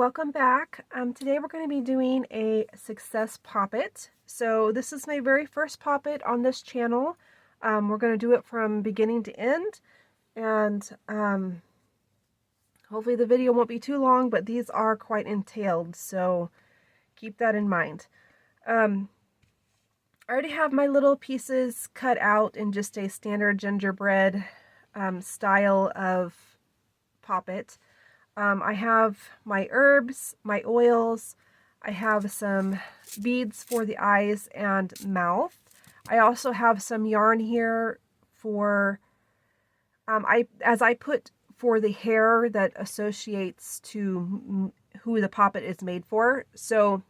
welcome back. Today we're going to be doing a success poppet. So this is my very first poppet on this channel. We're going to do it from beginning to end, and hopefully the video won't be too long, but these are quite entailed, so keep that in mind. I already have my little pieces cut out in just a standard gingerbread style of poppet. I have my herbs, my oils, I have some beads for the eyes and mouth. I also have some yarn here for, as I put for the hair that associates to who the poppet is made for. So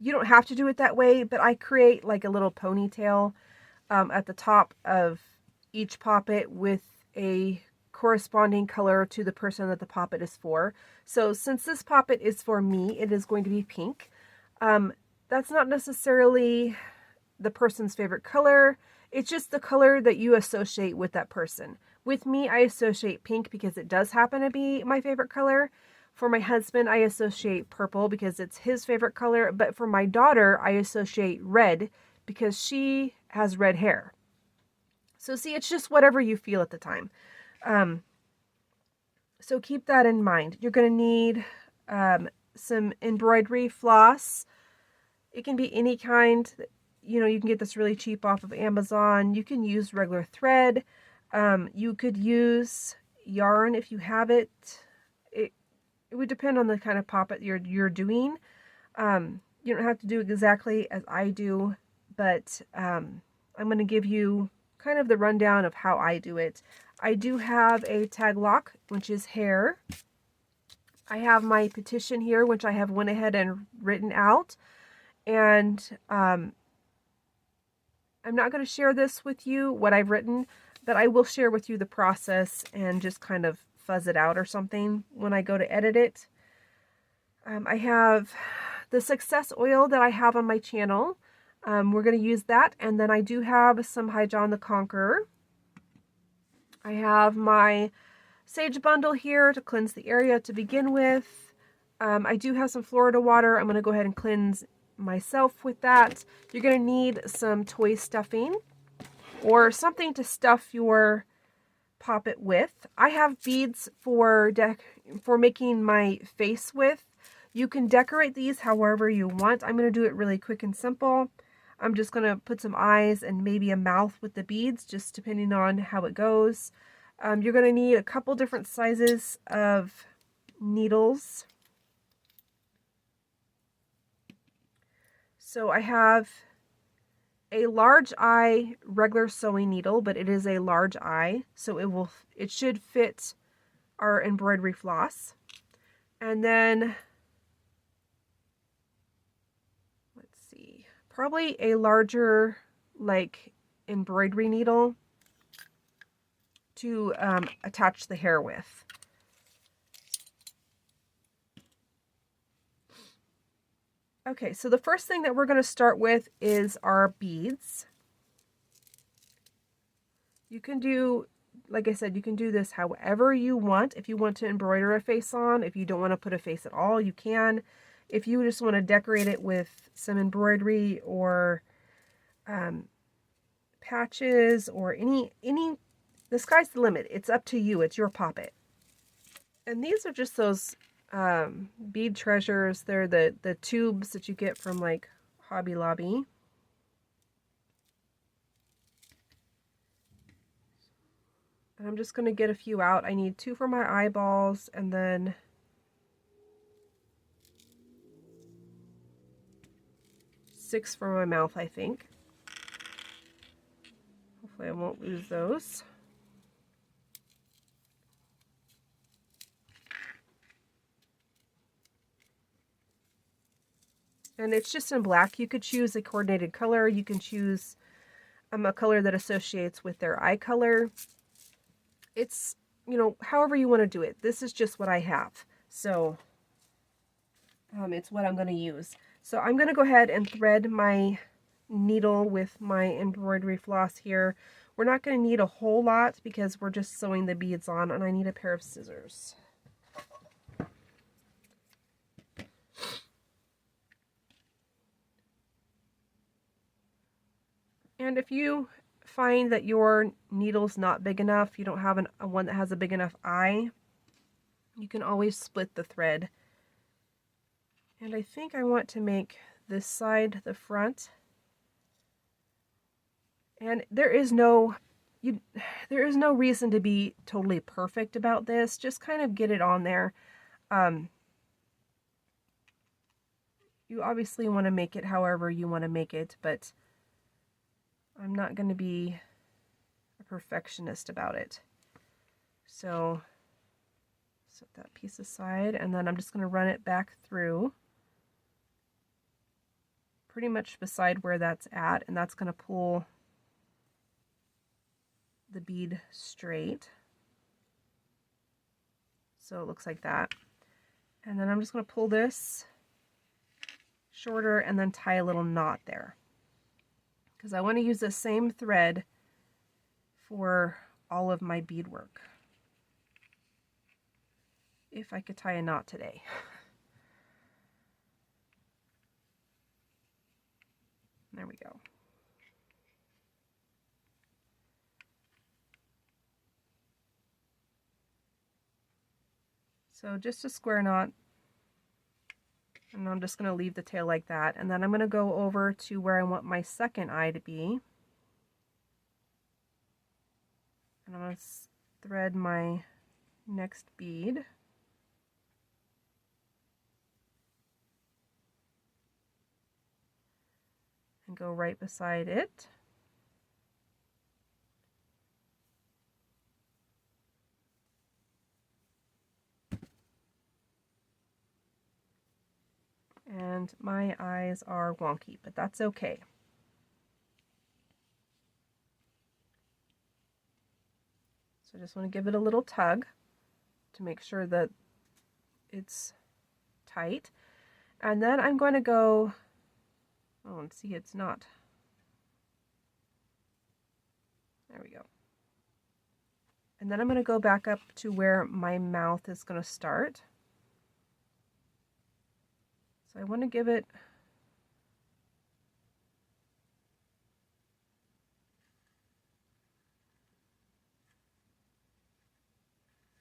you don't have to do it that way, but I create like a little ponytail at the top of each poppet with a corresponding color to the person that the poppet is for. So since this poppet is for me, it is going to be pink. That's not necessarily the person's favorite color. It's just the color that you associate with that person. With me, I associate pink because it does happen to be my favorite color. For my husband, I associate purple because it's his favorite color. But for my daughter, I associate red because she has red hair. So see, it's just whatever you feel at the time. So keep that in mind. You're going to need some embroidery floss. It can be any kind. You know, you can get this really cheap off of Amazon. You can use regular thread. You could use yarn if you have it. It would depend on the kind of poppet you're doing. You don't have to do exactly as I do, but I'm going to give you kind of the rundown of how I do it. I do have a tag lock, which is hair. I have my petition here, which I have went ahead and written out. And I'm not going to share this with you, what I've written, but I will share with you the process and just kind of fuzz it out or something when I go to edit it. I have the success oil that I have on my channel. We're going to use that. And then I do have some High John the Conqueror. I have my sage bundle here to cleanse the area to begin with. I do have some Florida water. I'm going to go ahead and cleanse myself with that. You're going to need some toy stuffing or something to stuff your poppet with. I have beads for making my face with. You can decorate these however you want. I'm going to do it really quick and simple. I'm just going to put some eyes and maybe a mouth with the beads, just depending on how it goes. You're going to need a couple different sizes of needles. So I have a large eye regular sewing needle, but it is a large eye, so it should fit our embroidery floss. And then probably a larger, like, embroidery needle to attach the hair with. Okay, so the first thing that we're going to start with is our beads. You can do, like I said, you can do this however you want. If you want to embroider a face on, if you don't want to put a face at all, you can. If you just want to decorate it with some embroidery or patches or any, the sky's the limit. It's up to you. It's your poppet. And these are just those bead treasures. They're the tubes that you get from like Hobby Lobby. And I'm just going to get a few out. I need 2 for my eyeballs and then 6 for my mouth, I think. Hopefully I won't lose those. And it's just in black. You could choose a coordinated color. You can choose a color that associates with their eye color. It's, you know, however you want to do it. This is just what I have. So it's what I'm going to use. So I'm going to go ahead and thread my needle with my embroidery floss here. We're not going to need a whole lot because we're just sewing the beads on, and I need a pair of scissors. And if you find that your needle's not big enough, you don't have a one that has a big enough eye, you can always split the thread. And I think I want to make this side the front. And there is no reason to be totally perfect about this. Just kind of get it on there. You obviously want to make it however you want to make it, but I'm not going to be a perfectionist about it. So set that piece aside, and then I'm just going to run it back through pretty much beside where that's at, and that's going to pull the bead straight. So it looks like that. And then I'm just going to pull this shorter and then tie a little knot there, because I want to use the same thread for all of my beadwork. If I could tie a knot today. There we go. So just a square knot, and I'm just going to leave the tail like that, and then I'm going to go over to where I want my second eye to be, and I'm going to thread my next bead. And go right beside it. And my eyes are wonky, but that's okay. So I just want to give it a little tug to make sure that it's tight. And then I'm going to go, oh, and see, it's not. There we go. And then I'm going to go back up to where my mouth is going to start. So I want to give it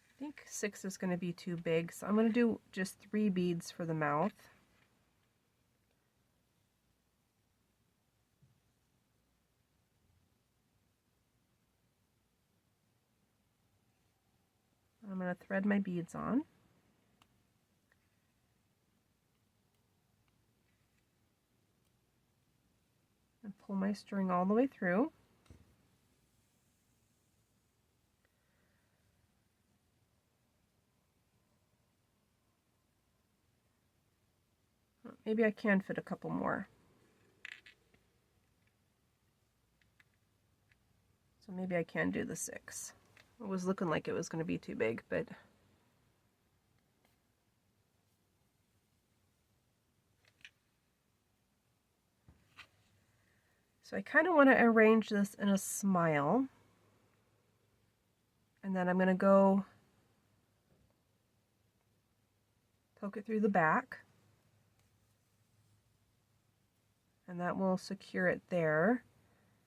I think 6 is going to be too big, so I'm going to do just 3 beads for the mouth. I'm going to thread my beads on. And pull my string all the way through. Maybe I can fit a couple more. So maybe I can do the 6. It was looking like it was going to be too big, but so I kind of want to arrange this in a smile. And then I'm going to go poke it through the back. And that will secure it there.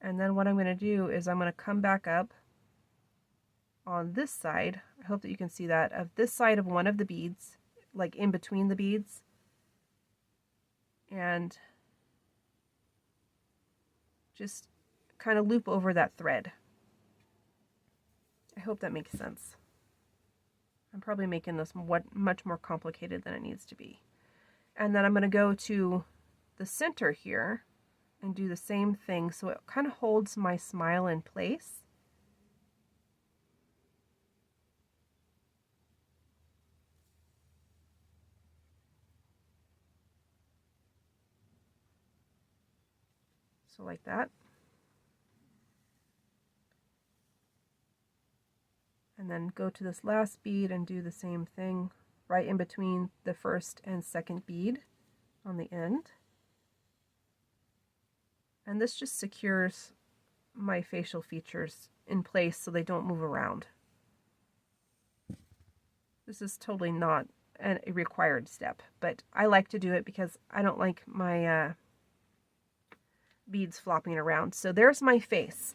And then what I'm going to do is I'm going to come back up on this side. I hope that you can see that, of this side of one of the beads, like in between the beads. And just kind of loop over that thread. I hope that makes sense. I'm probably making this much more complicated than it needs to be. And then I'm going to go to the center here and do the same thing, so it kind of holds my smile in place. So like that. And then go to this last bead and do the same thing right in between the first and second bead on the end. And this just secures my facial features in place so they don't move around. This is totally not a required step, but I like to do it because I don't like my beads flopping around. So there's my face.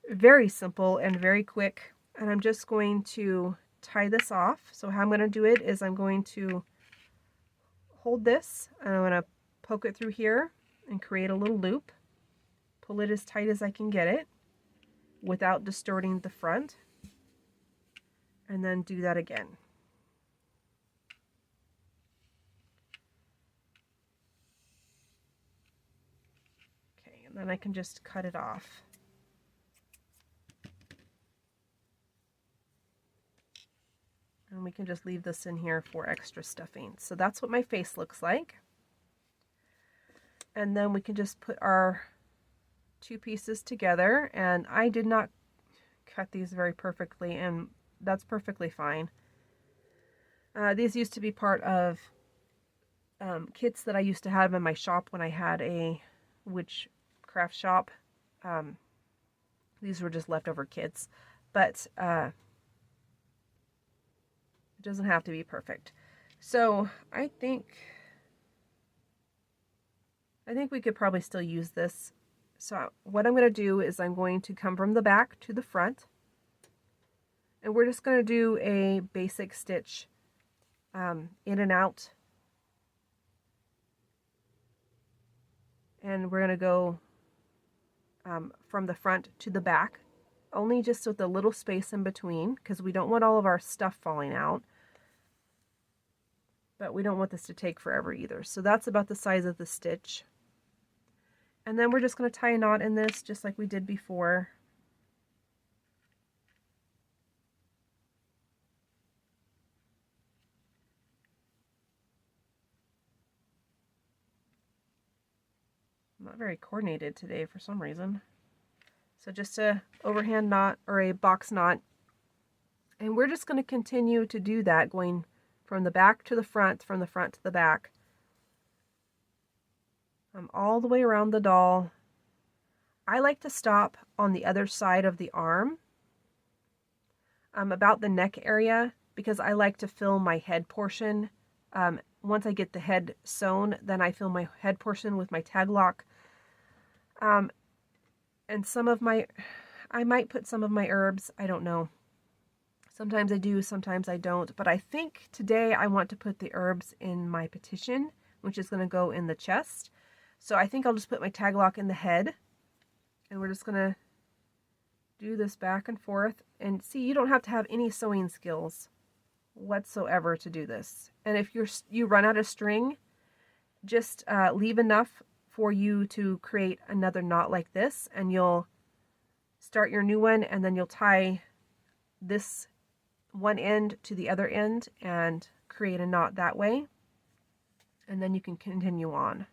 Very simple and very quick. And I'm just going to tie this off. So how I'm going to do it is I'm going to hold this and I'm going to poke it through here and create a little loop. Pull it as tight as I can get it without distorting the front. And then do that again. Okay, and then I can just cut it off. And we can just leave this in here for extra stuffing. So that's what my face looks like. And then we can just put our two pieces together. And I did not cut these very perfectly, and that's perfectly fine. These used to be part of kits that I used to have in my shop when I had a witchcraft shop. These were just leftover kits, but it doesn't have to be perfect. So I think we could probably still use this. So what I'm going to do is I'm going to come from the back to the front, and we're just going to do a basic stitch in and out. And we're going to go from the front to the back, only just with a little space in between, because we don't want all of our stuff falling out. But we don't want this to take forever either. So that's about the size of the stitch. And then we're just going to tie a knot in this just like we did before. I'm not very coordinated today for some reason. So just a overhand knot or a box knot. And we're just going to continue to do that, going from the back to the front, from the front to the back. All the way around the doll. I like to stop on the other side of the arm, about the neck area, because I like to fill my head portion. Once I get the head sewn, then I fill my head portion with my tag lock. And I might put some of my herbs, I don't know. Sometimes I do, sometimes I don't. But I think today I want to put the herbs in my petition, which is going to go in the chest. So I think I'll just put my tag lock in the head. And we're just going to do this back and forth. And see, you don't have to have any sewing skills whatsoever to do this. And if you run out of string, just leave enough for you to create another knot like this. And you'll start your new one, and then you'll tie this one end to the other end and create a knot that way. And then you can continue on.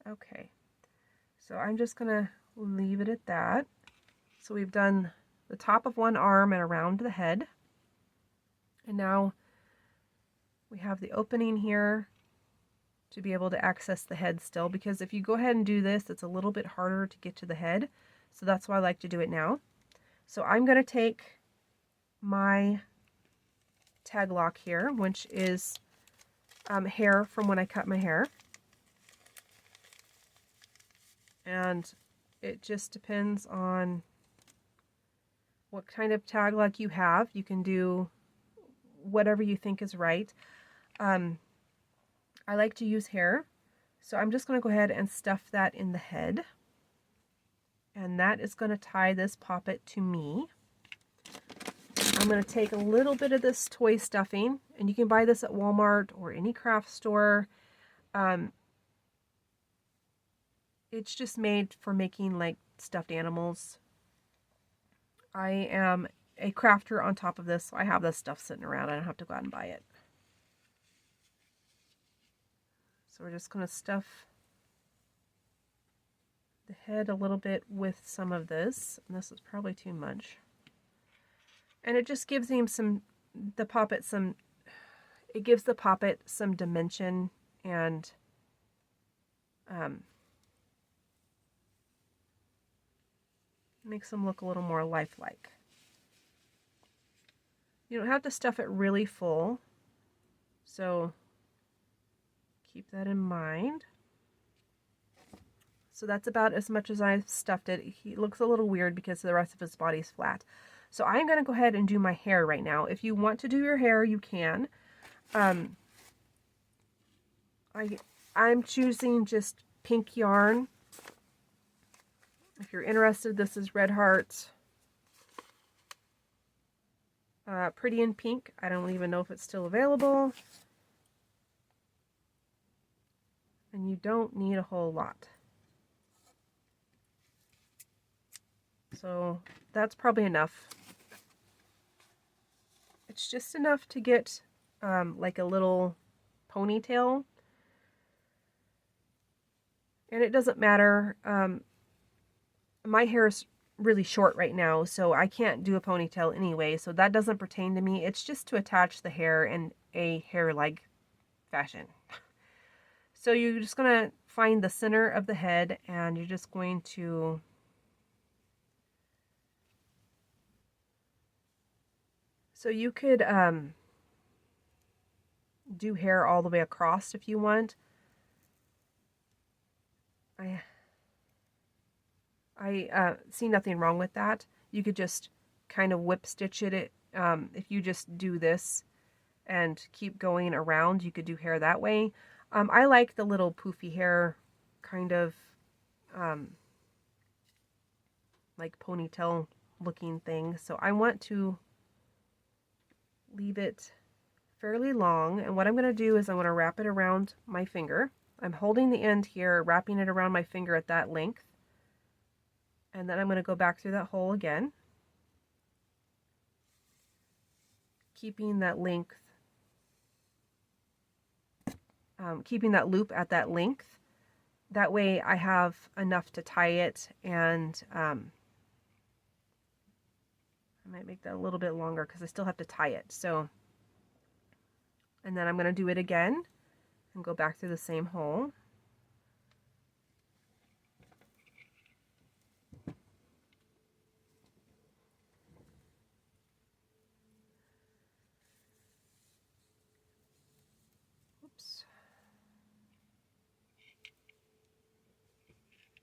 Okay, so I'm just gonna leave it at that. So we've done the top of one arm and around the head. And now we have the opening here to be able to access the head still, because if you go ahead and do this, it's a little bit harder to get to the head. So that's why I like to do it now. So I'm going to take my tag lock here, which is hair from when I cut my hair. And it just depends on what kind of tag lock you have. You can do whatever you think is right. I like to use hair, so I'm just going to go ahead and stuff that in the head. And that is going to tie this poppet to me. I'm going to take a little bit of this toy stuffing, and you can buy this at Walmart or any craft store. It's just made for making like stuffed animals. I am a crafter on top of this, so I have this stuff sitting around. I don't have to go out and buy it. So we're just going to stuff the head a little bit with some of this, and this is probably too much. And it just gives him it gives the Poppet some dimension and makes him look a little more lifelike. You don't have to stuff it really full, so keep that in mind. So that's about as much as I've stuffed it. He looks a little weird because the rest of his body's flat. So I'm going to go ahead and do my hair right now. If you want to do your hair, you can. I'm choosing just pink yarn. If you're interested, this is Red Heart. Pretty in Pink. I don't even know if it's still available. And you don't need a whole lot. So that's probably enough. It's just enough to get like a little ponytail. And it doesn't matter. My hair is really short right now, so I can't do a ponytail anyway, so that doesn't pertain to me. It's just to attach the hair in a hair-like fashion. So you're just going to find the center of the head, and you're just going to so you could do hair all the way across if you want. I see nothing wrong with that. You could just kind of whip stitch it. If you just do this and keep going around, you could do hair that way. I like the little poofy hair kind of like ponytail looking thing. So I want to leave it fairly long. And what I'm going to do is I'm going to wrap it around my finger. I'm holding the end here, wrapping it around my finger at that length. And then I'm going to go back through that hole again, keeping that length, keeping that loop at that length. That way I have enough to tie it, and I might make that a little bit longer because I still have to tie it. So, and then I'm going to do it again and go back through the same hole.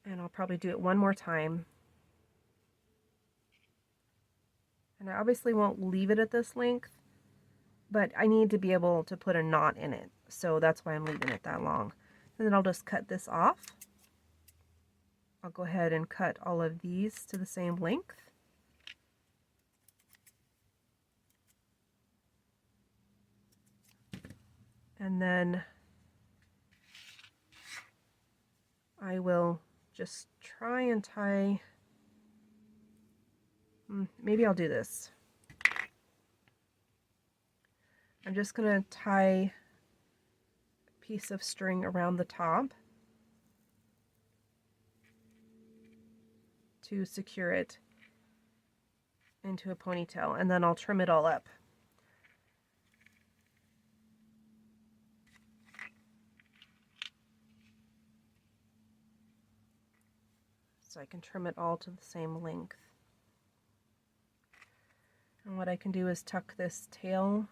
And I'll probably do it one more time. And I obviously won't leave it at this length, but I need to be able to put a knot in it. So that's why I'm leaving it that long. And then I'll just cut this off. I'll go ahead and cut all of these to the same length. And then I will just try and tie, maybe I'll do this. I'm just going to tie a piece of string around the top to secure it into a ponytail, and then I'll trim it all up. So I can trim it all to the same length. And what I can do is tuck this tail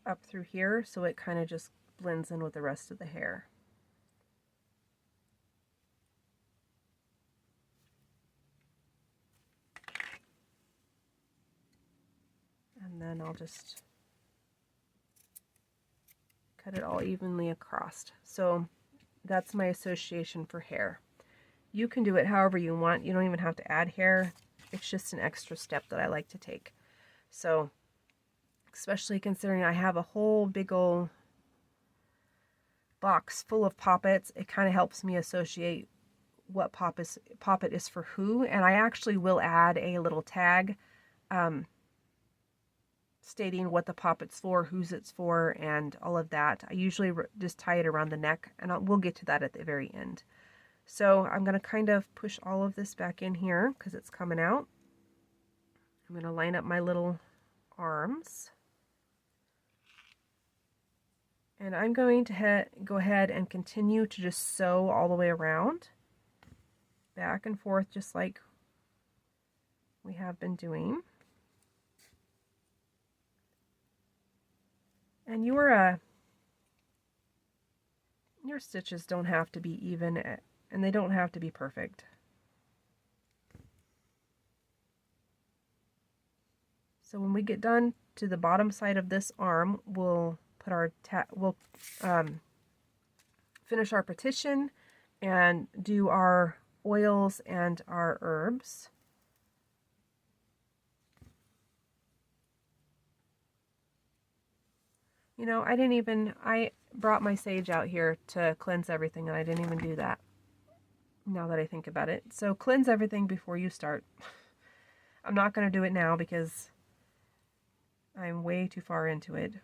up through here so it kind of just blends in with the rest of the hair. And then I'll just cut it all evenly across. So that's my association for hair. You can do it however you want. You don't even have to add hair. It's just an extra step that I like to take. So, especially considering I have a whole big old box full of poppets, it kind of helps me associate what poppet is for who. And I actually will add a little tag stating what the poppet's for, whose it's for, and all of that. I usually just tie it around the neck, and we'll get to that at the very end. So I'm going to kind of push all of this back in here because it's coming out. I'm going to line up my little arms. And I'm going to go ahead and continue to just sew all the way around, back and forth, just like we have been doing. And your stitches don't have to be even, and they don't have to be perfect. So when we get done to the bottom side of this arm, we'll put our finish our petition and do our oils and our herbs. You know, I brought my sage out here to cleanse everything, and I didn't even do that, now that I think about it. So cleanse everything before you start. I'm not going to do it now because I'm way too far into it.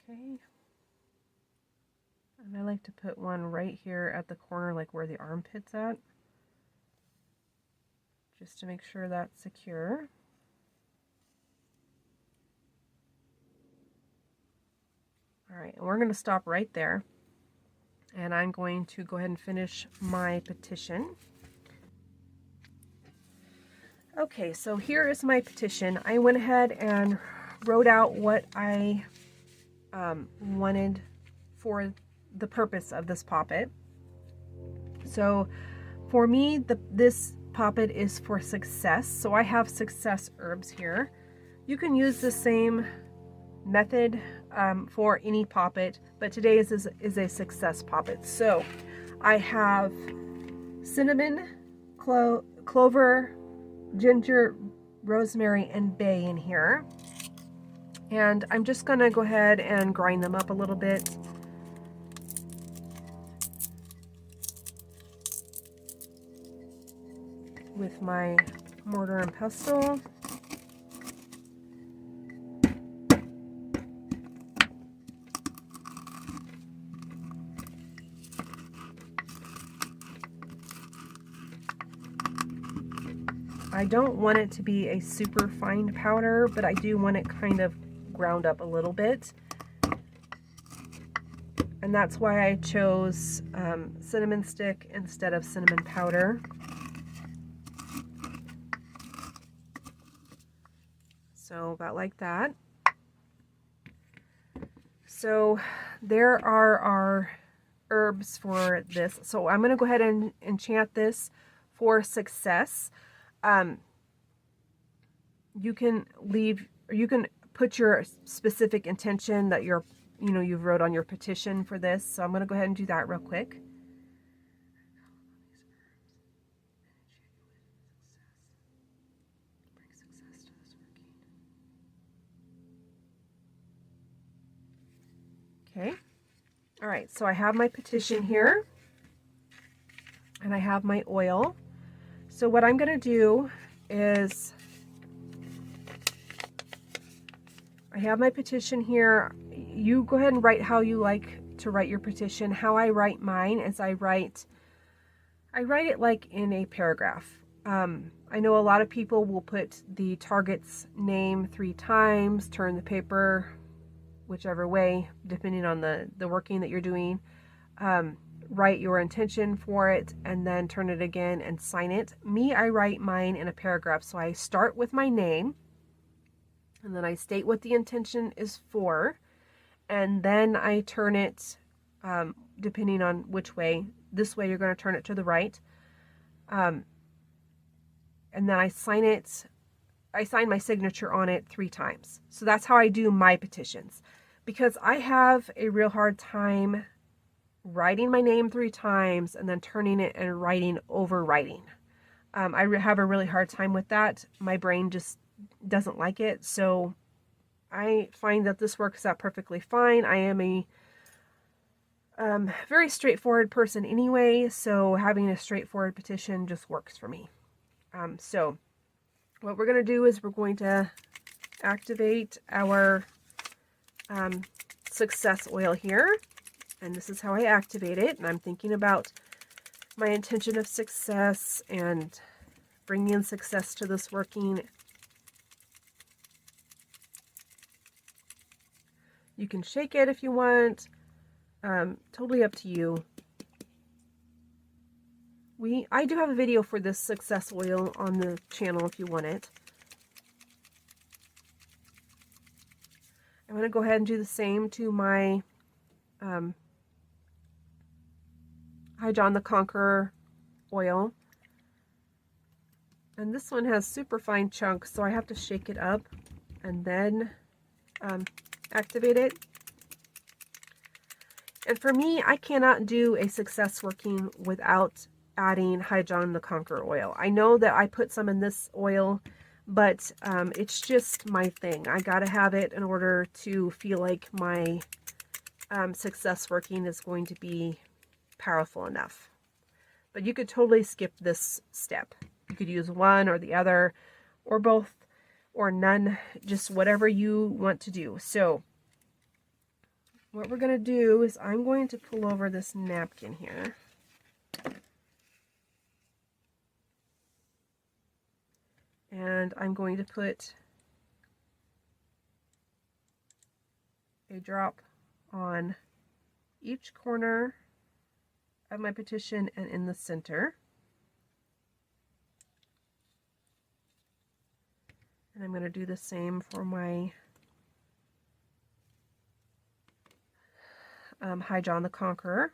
Okay. And I like to put one right here at the corner, like where the armpit's at, just to make sure that's secure. All right, and we're going to stop right there. And I'm going to go ahead and finish my petition. Okay, so here is my petition. I went ahead and wrote out what I wanted for the purpose of this poppet. So for me, this poppet is for success. So I have success herbs here. You can use the same method for any poppet, but today's is a success poppet. So I have cinnamon, clover, ginger, rosemary, and bay in here. And I'm just gonna go ahead and grind them up a little bit. With my mortar and pestle. I don't want it to be a super fine powder, but I do want it kind of ground up a little bit. And that's why I chose cinnamon stick instead of cinnamon powder. So about like that. So there are our herbs for this. So I'm going to go ahead and enchant this for success. You can put your specific intention that you've wrote on your petition for this. So I'm going to go ahead and do that real quick. Okay. All right. So I have my petition here and I have my oil. So what I'm going to do is I have my petition here. You go ahead and write how you like to write your petition. How I write mine is I write it like in a paragraph. I know a lot of people will put the target's name 3 times, turn the paper whichever way, depending on the working that you're doing. Write your intention for it and then turn it again and sign it. Me, I write mine in a paragraph. So I start with my name and then I state what the intention is for, and then I turn it, depending on which way this way you're going to turn it to the right. And then I sign it. I sign my signature on it 3 times. So that's how I do my petitions, because I have a real hard time writing my name 3 times and then turning it and overwriting. I have a really hard time with that. My brain just doesn't like it. So I find that this works out perfectly fine. I am a very straightforward person anyway, so having a straightforward petition just works for me. So what we're going to do is we're going to activate our success oil here. And this is how I activate it. And I'm thinking about my intention of success and bringing success to this working. You can shake it if you want. Totally up to you. I do have a video for this success oil on the channel if you want it. I'm going to go ahead and do the same to my High John the Conqueror oil. And this one has super fine chunks, so I have to shake it up and then activate it. And for me, I cannot do a success working without adding High John the Conqueror oil. I know that I put some in this oil, but it's just my thing. I gotta have it in order to feel like my success working is going to be powerful enough. But you could totally skip this step. You could use one or the other, or both, or none, just whatever you want to do. So what we're going to do is I'm going to pull over this napkin here. And I'm going to put a drop on each corner of my petition and in the center. And I'm going to do the same for my High John the Conqueror.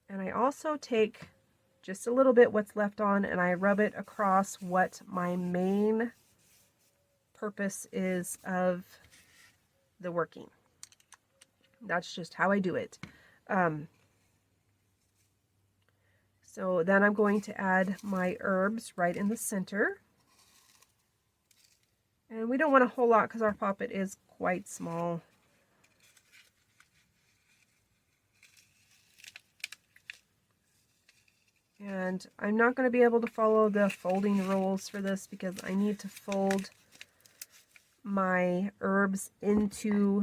And I also take just a little bit what's left on and I rub it across what my main purpose is of the working. That's just how I do it. So then I'm going to add my herbs right in the center. And we don't want a whole lot because our poppet is quite small. And I'm not going to be able to follow the folding rules for this because I need to fold my herbs into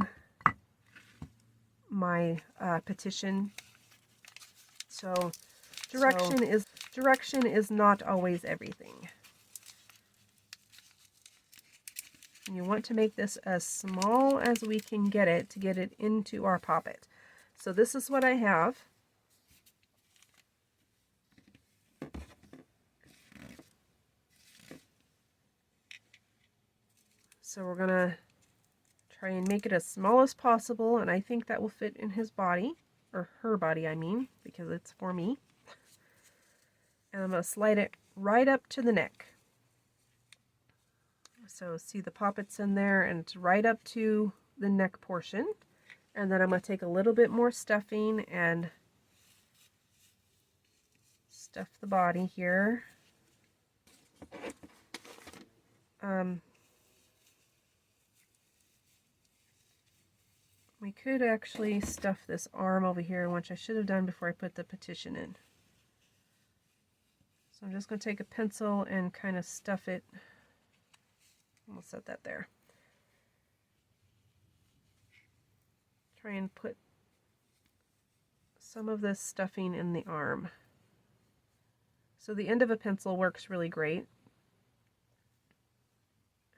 my petition. So direction is not always everything. And you want to make this as small as we can get it to get it into our poppet. So this is what I have. So we're going to try and make it as small as possible, and I think that will fit in his body, or her body I mean, because it's for me. And I'm going to slide it right up to the neck. So see the poppets in there, and it's right up to the neck portion. And then I'm going to take a little bit more stuffing and stuff the body here. We could actually stuff this arm over here, which I should have done before I put the petition in. So I'm just going to take a pencil and kind of stuff it. We'll set that there. Try and put some of this stuffing in the arm. So the end of a pencil works really great.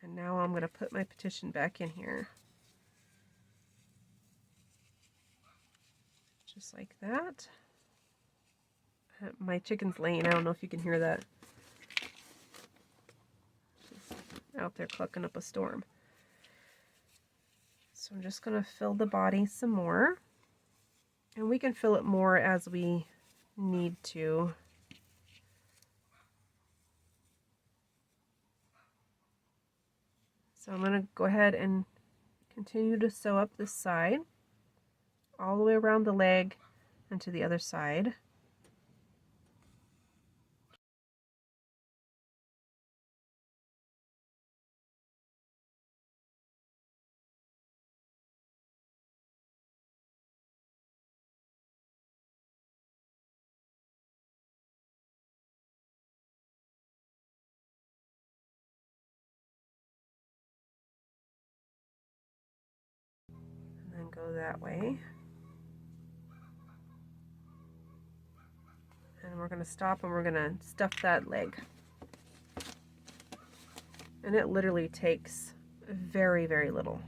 And now I'm going to put my petition back in here. Just like that. My chicken's laying. I don't know if you can hear that. She's out there clucking up a storm. So I'm just going to fill the body some more. And we can fill it more as we need to. So I'm going to go ahead and continue to sew up this side all the way around the leg and to the other side. And then go that way. And we're going to stop and we're going to stuff that leg. And it literally takes very, very little.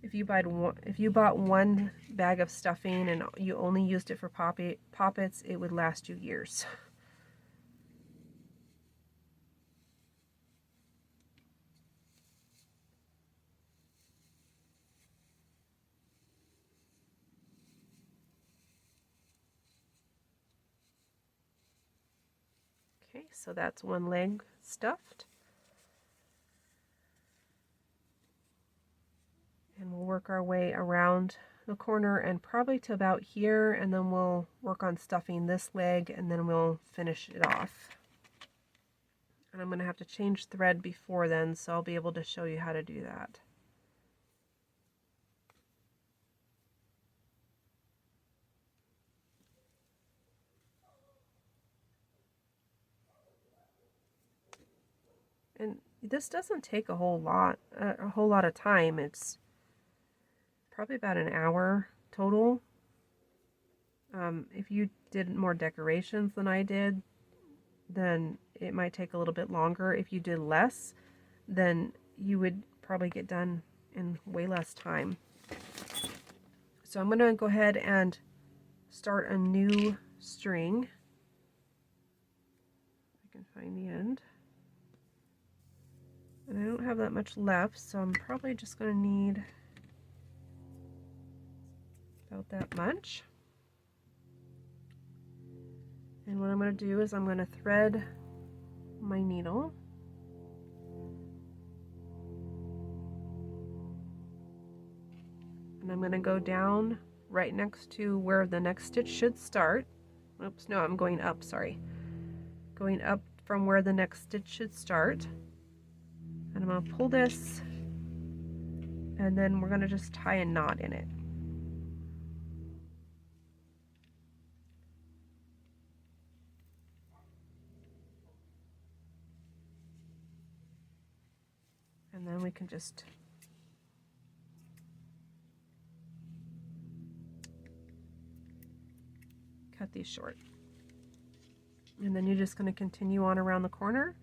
If you bought one bag of stuffing and you only used it for poppets, it would last you years. Okay, so that's one leg stuffed. And we'll work our way around the corner and probably to about here, and then we'll work on stuffing this leg and then we'll finish it off. And I'm going to have to change thread before then, so I'll be able to show you how to do that. And this doesn't take a whole lot of time. It's probably about an hour total. If you did more decorations than I did, then it might take a little bit longer. If you did less, then you would probably get done in way less time. So I'm going to go ahead and start a new string. I can find the end. And I don't have that much left, so I'm probably just going to need about that much. And what I'm going to do is I'm going to thread my needle. And I'm going to go down right next to where the next stitch should start. Oops, no, I'm going up, sorry. Going up from where the next stitch should start. And I'm going to pull this, and then we're going to just tie a knot in it. And then we can just cut these short. And then you're just going to continue on around the corner.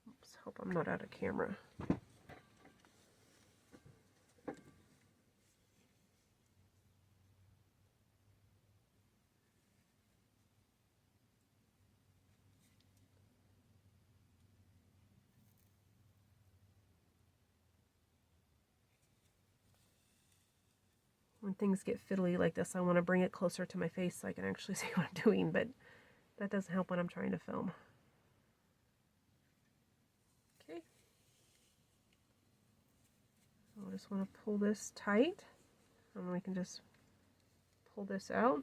Oops, hope I'm not out of camera. When things get fiddly like this, I want to bring it closer to my face so I can actually see what I'm doing, but that doesn't help when I'm trying to film. Okay. I just want to pull this tight, and then we can just pull this out.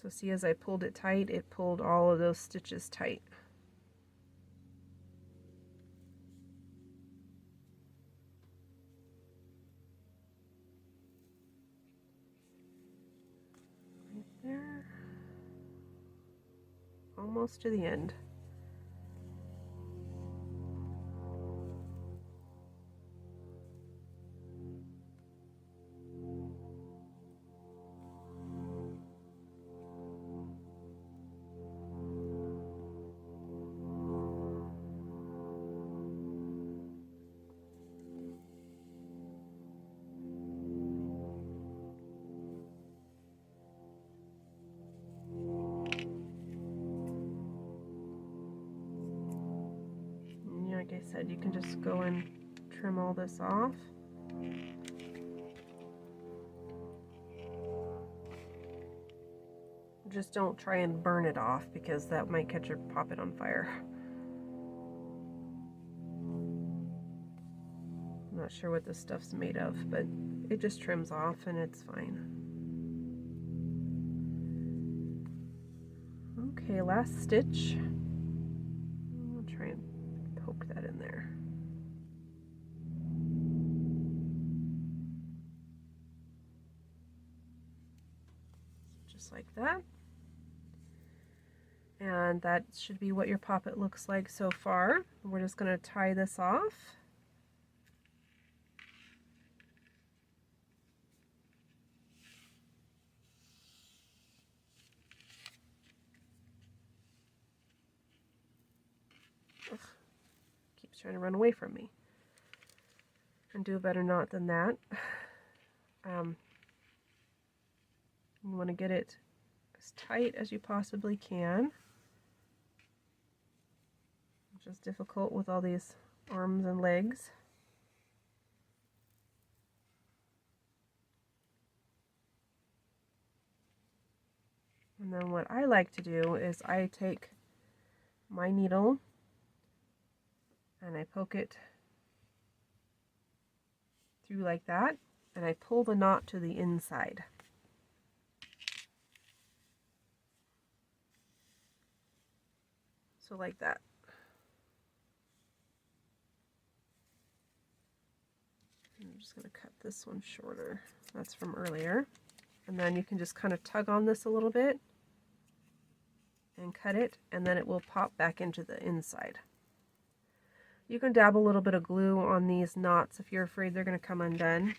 So see, as I pulled it tight, it pulled all of those stitches tight. Right there. Almost to the end. Like I said, you can just go and trim all this off. Just don't try and burn it off because that might catch your poppet on fire. I'm not sure what this stuff's made of, but it just trims off and it's fine. Okay, last stitch. I'll try and poke that in there. Just like that. And that should be what your poppet looks like so far. We're just going to tie this off. Ugh, keeps trying to run away from me. And do a better knot than that. You want to get it as tight as you possibly can, which is difficult with all these arms and legs. And then what I like to do is I take my needle and I poke it through like that, and I pull the knot to the inside. So like that. I'm just going to cut this one shorter. That's from earlier. And then you can just kind of tug on this a little bit and cut it, and then it will pop back into the inside. You can dab a little bit of glue on these knots if you're afraid they're going to come undone.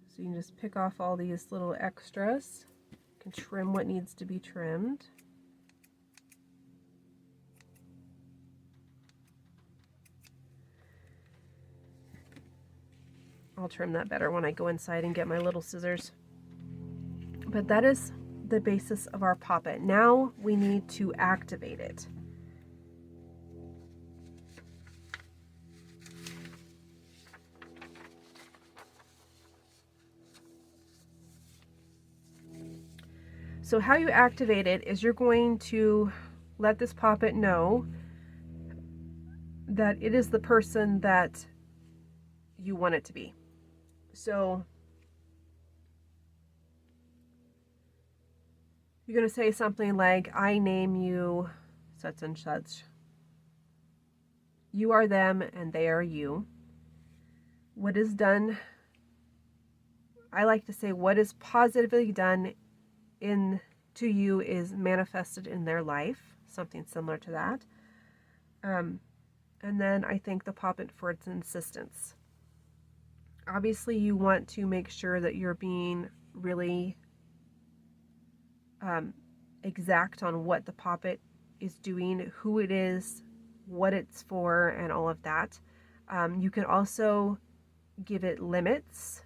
So you can just pick off all these little extras. You can trim what needs to be trimmed. I'll trim that better when I go inside and get my little scissors. But that is the basis of our poppet. Now we need to activate it. So how you activate it is you're going to let this poppet know that it is the person that you want it to be. So you're going to say something like, I name you such and such. You are them and they are you. What is done, I like to say, what is positively done to you is manifested in their life. Something similar to that. And then I thank the poppet for its insistence. Obviously you want to make sure that you're being really exact on what the poppet is doing, who it is, what it's for, and all of that. You can also give it limits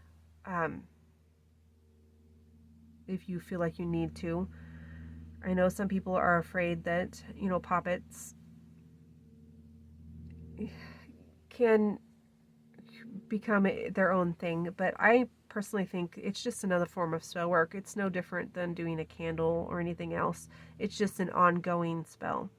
if you feel like you need to. I know some people are afraid that, you know, poppets can become their own thing, but I personally think it's just another form of spell work. It's no different than doing a candle or anything else. It's just an ongoing spell.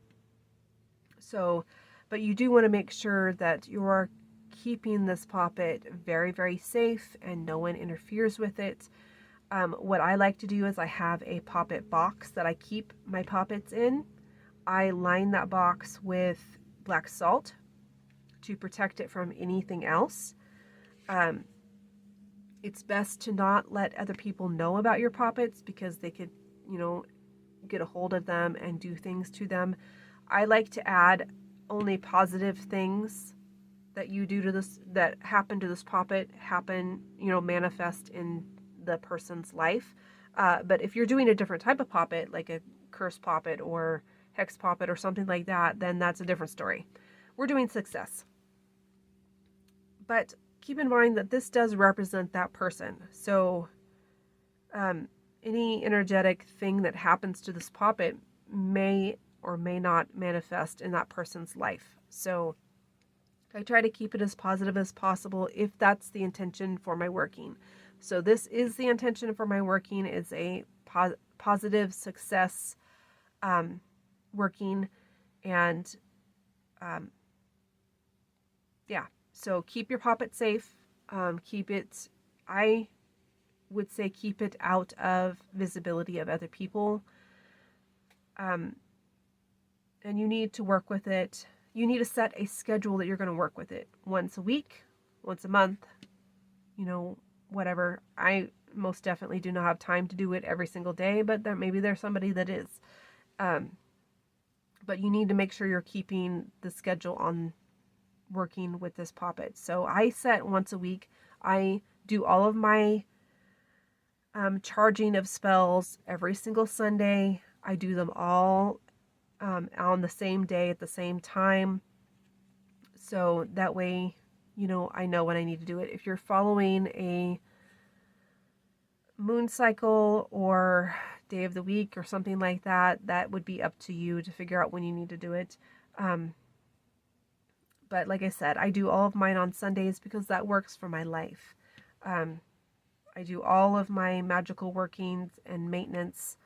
So, but you do want to make sure that you're keeping this poppet very, very safe and no one interferes with it. What I like to do is I have a poppet box that I keep my poppets in. I line that box with black salt to protect it from anything else. It's best to not let other people know about your poppets because they could, get a hold of them and do things to them. I like to add only positive things that you do to this, that happen to this poppet, manifest in the person's life. But if you're doing a different type of poppet, like a curse poppet or hex poppet or something like that, then that's a different story. We're doing success. But keep in mind that this does represent that person. So any energetic thing that happens to this poppet may or may not manifest in that person's life. So I try to keep it as positive as possible if that's the intention for my working. So this is the intention for my working, is a positive success working. And so keep your poppet safe. I would say keep it out of visibility of other people. And you need to work with it. You need to set a schedule that you're going to work with it once a week, once a month, whatever. I most definitely do not have time to do it every single day, but maybe there's somebody that is. But you need to make sure you're keeping the schedule on working with this poppet. So I set once a week. I do all of my charging of spells every single Sunday. I do them all on the same day at the same time. So that way, I know when I need to do it. If you're following a moon cycle or day of the week or something like that, that would be up to you to figure out when you need to do it. But like I said, I do all of mine on Sundays because that works for my life. I do all of my magical workings and maintenance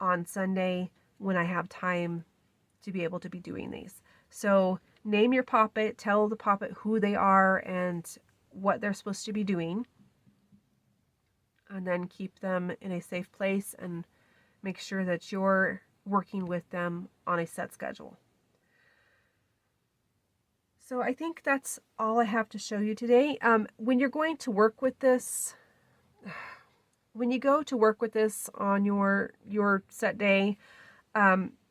on Sunday when I have time to be able to be doing these. So name your poppet, tell the poppet who they are and what they're supposed to be doing, and then keep them in a safe place and make sure that you're working with them on a set schedule. So I think that's all I have to show you today. When you're going to work with this, when you go to work with this on your set day,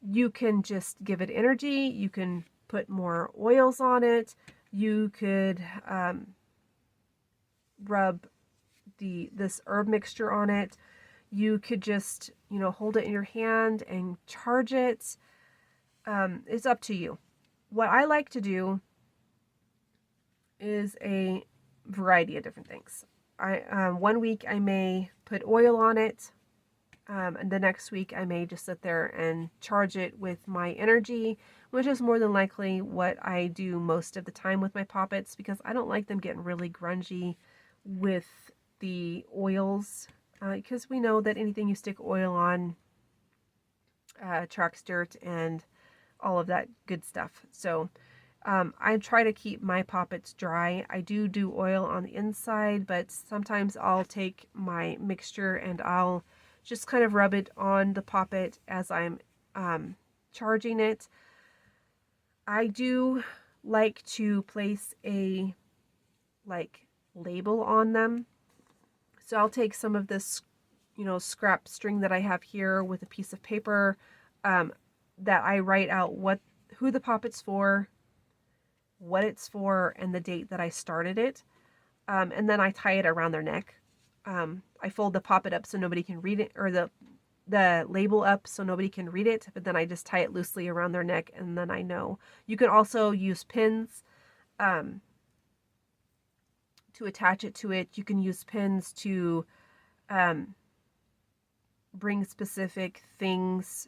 you can just give it energy. You can put more oils on it. You could rub this herb mixture on it. You could just, hold it in your hand and charge it. It's up to you. What I like to do is a variety of different things. One week I may put oil on it, and the next week I may just sit there and charge it with my energy, which is more than likely what I do most of the time with my poppets, because I don't like them getting really grungy with the oils, because we know that anything you stick oil on attracts dirt and all of that good stuff. So I try to keep my poppets dry. I do oil on the inside, but sometimes I'll take my mixture and I'll just kind of rub it on the poppet as I'm charging it. I do like to place a label on them. So I'll take some of this, scrap string that I have here with a piece of paper that I write out who the poppet's for, what it's for, and the date that I started it. And then I tie it around their neck. I fold the poppet up so nobody can read it, or the label up so nobody can read it, but then I just tie it loosely around their neck, and then I know. You can also use pins to attach it to it. You can use pins to bring specific things,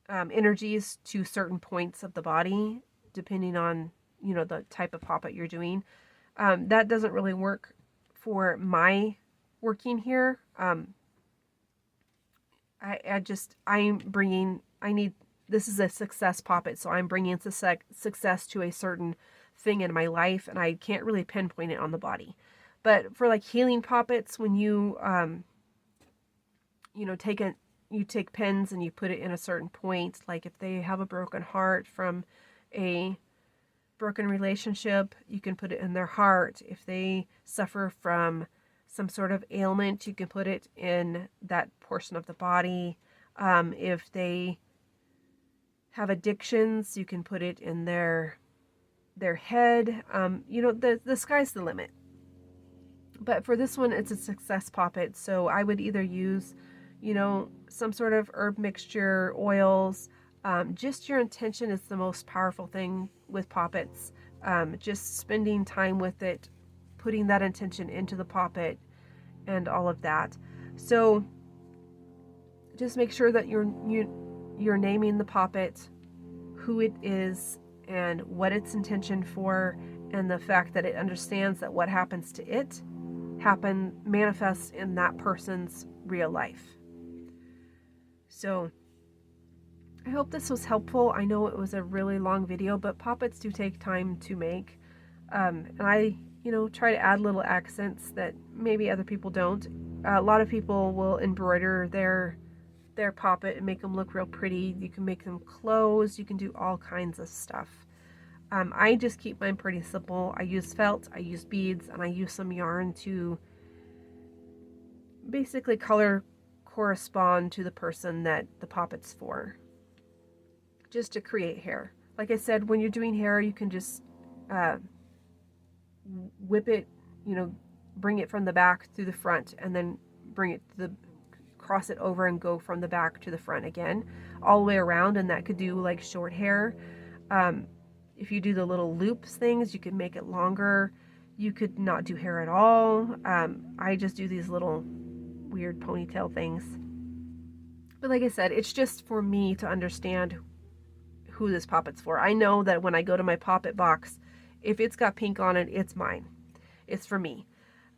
energies to certain points of the body, depending on the type of poppet you're doing. That doesn't really work for my working here. This is a success poppet, so I'm bringing success to a certain thing in my life, and I can't really pinpoint it on the body. But for like healing poppets, when you you know, you take pins and you put it in a certain point, like if they have a broken heart from a broken relationship, you can put it in their heart. If they suffer from some sort of ailment, you can put it in that portion of the body. If they have addictions, you can put it in their head. You know, the sky's the limit. But for this one, it's a success poppet, so I would either use, you know, some sort of herb mixture, oils. Just your intention is the most powerful thing with poppets. Just spending time with it, putting that intention into the poppet, and all of that. So just make sure that you're naming the poppet, who it is, and what its intention for, and the fact that it understands that what happens to it manifests in that person's real life. So I hope this was helpful. I know it was a really long video, but poppets do take time to make. And I, you know, try to add little accents that maybe other people don't. A lot of people will embroider their poppet and make them look real pretty. You can make them clothes. You can do all kinds of stuff. I just keep mine pretty simple. I use felt, I use beads, and I use some yarn to basically color correspond to the person that the poppet's for, just to create hair. Like I said, when you're doing hair, you can just whip it, you know, bring it from the back to the front, and then bring it to the cross it over and go from the back to the front again, all the way around. And that could do like short hair. If you do the little loops things, you can make it longer. You could not do hair at all. I just do these little weird ponytail things. But like I said, it's just for me to understand who this poppet's for. I know that when I go to my poppet box, if it's got pink on it, it's mine. It's for me.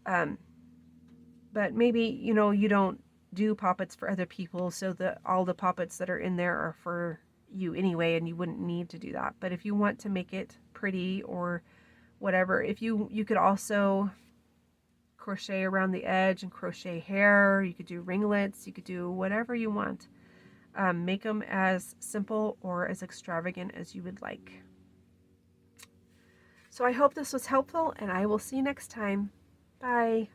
But maybe, you know, you don't do poppets for other people, so that all the poppets that are in there are for you anyway, and you wouldn't need to do that. But if you want to make it pretty or whatever, if you could also crochet around the edge and crochet hair. You could do ringlets. You could do whatever you want. Make them as simple or as extravagant as you would like. So I hope this was helpful, and I will see you next time. Bye.